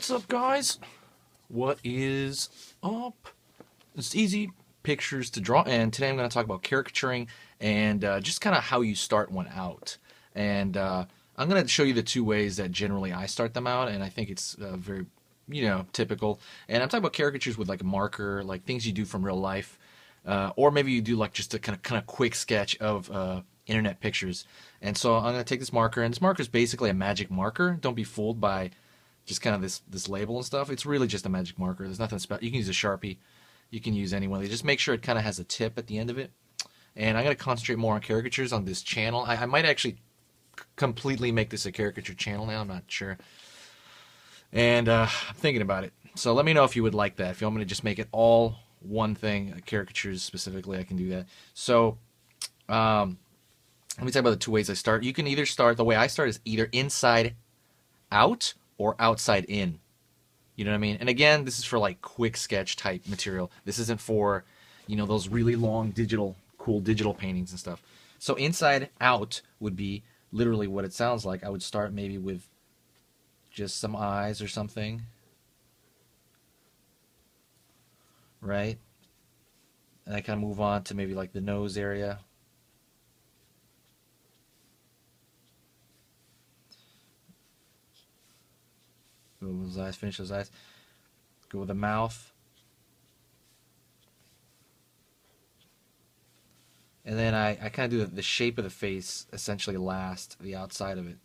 What's up, guys? What is up? It's easy pictures to draw, and today I'm going to talk about caricaturing and just kind of how you start one out. And I'm going to show you the two ways that generally I start them out, and I think it's very, typical. And I'm talking about caricatures with like a marker, like things you do from real life, or maybe you do like just a kind of quick sketch of internet pictures. And so I'm going to take this marker, and this marker is basically a magic marker. Don't be fooled by just kind of this label and stuff. It's really just a magic marker. There's nothing special. You can use a Sharpie. You can use any one. Just make sure it kind of has a tip at the end of it. And I'm going to concentrate more on caricatures on this channel. I might actually completely make this a caricature channel now. I'm not sure. And I'm thinking about it. So let me know if you would like that. If you want me to just make it all one thing, caricatures specifically, I can do that. So let me talk about the two ways I start. You can either start, the way I start is either inside out or outside in. You know what I mean? And again, this is for like quick sketch type material. This isn't for, those really long cool digital paintings and stuff. So inside out would be literally what it sounds like. I would start maybe with just some eyes or something. Right? And I kind of move on to maybe like the nose area. Go with those eyes, finish those eyes. Go with the mouth. And then I kind of do the shape of the face essentially last, the outside of it.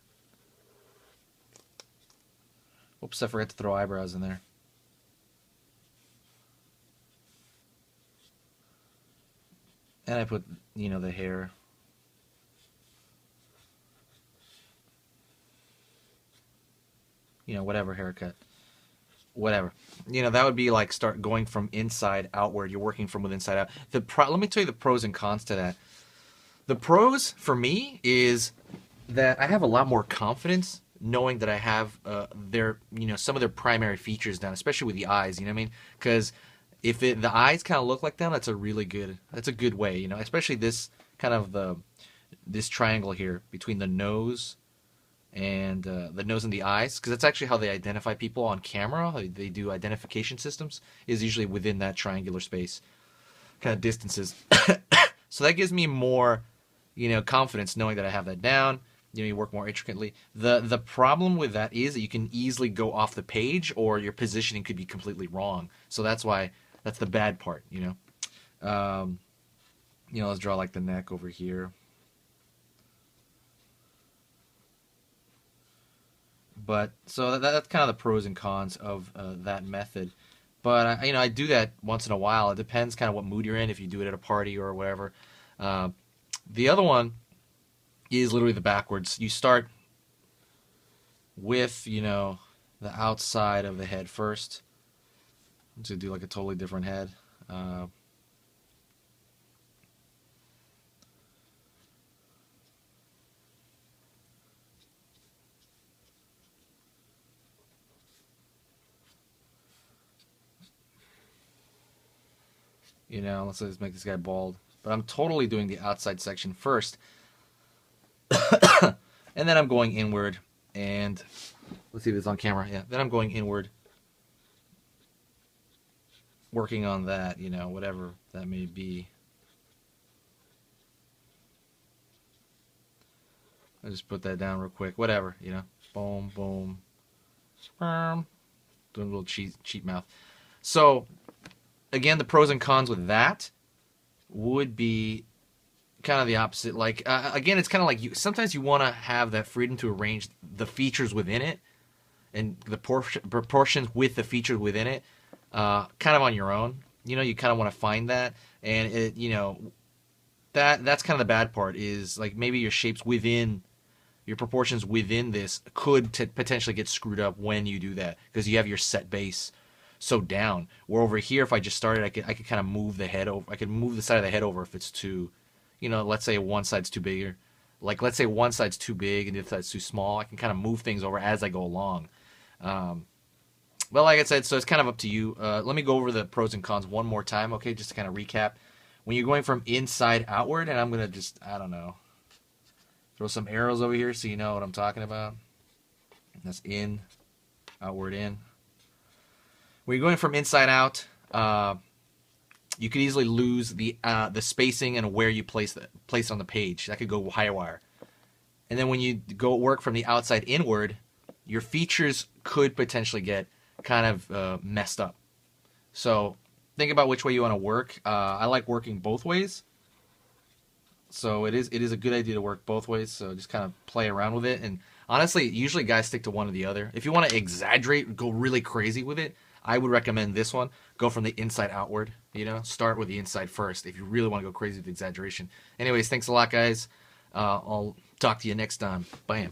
Oops, I forgot to throw eyebrows in there. And I put, the hair. Whatever haircut. Whatever. That would be like start going from inside outward. You're working from within inside out. Let me tell you the pros and cons to that. The pros for me is that I have a lot more confidence knowing that I have some of their primary features down, especially with the eyes, you know what I mean? Because if the eyes kind of look like them, that's a good way, especially this kind of this triangle here between the nose and the nose and the eyes, because that's actually how they identify people on camera. They do identification systems, is usually within that triangular space, kind of distances. So that gives me more, confidence knowing that I have that down. You work more intricately. The problem with that is that you can easily go off the page, or your positioning could be completely wrong. So that's the bad part. Let's draw like the neck over here. But so that's kind of the pros and cons of that method. But I do that once in a while. It depends kind of what mood you're in. If you do it at a party or whatever. The other one is literally the backwards. You start with the outside of the head first. To do like a totally different head. Let's make this guy bald. But I'm totally doing the outside section first. And then I'm going inward. And let's see if it's on camera. Yeah. Then I'm going inward. Working on that, whatever that may be. I'll just put that down real quick. Whatever, Boom, boom. Doing a little cheap mouth. So, again, the pros and cons with that would be kind of the opposite. Like, again, it's kind of like sometimes you want to have that freedom to arrange the features within it and the proportions with the features within it, kind of on your own. You kind of want to find that, and that's kind of the bad part is like maybe your shapes within your proportions within this could potentially get screwed up when you do that because you have your set base so down. Where over here, if I just started, I could kind of move the head over. I could move the side of the head over if it's too, let's say one side's too big, or like let's say one side's too big and the other side's too small. I can kind of move things over as I go along. Well, like I said, so it's kind of up to you. Let me go over the pros and cons one more time, okay? Just to kind of recap. When you're going from inside outward, and I'm gonna just, I don't know, throw some arrows over here so you know what I'm talking about. That's in, outward in. when you're going from inside out, you could easily lose the spacing and where you place on the page. That could go haywire. And then when you go work from the outside inward, your features could potentially get kind of messed up. So think about which way you want to work. I like working both ways. So it is a good idea to work both ways. So just kind of play around with it. And honestly, usually guys stick to one or the other. If you want to exaggerate, go really crazy with it, I would recommend this one. Go from the inside outward. Start with the inside first if you really want to go crazy with exaggeration. Anyways, thanks a lot, guys. I'll talk to you next time. Bam.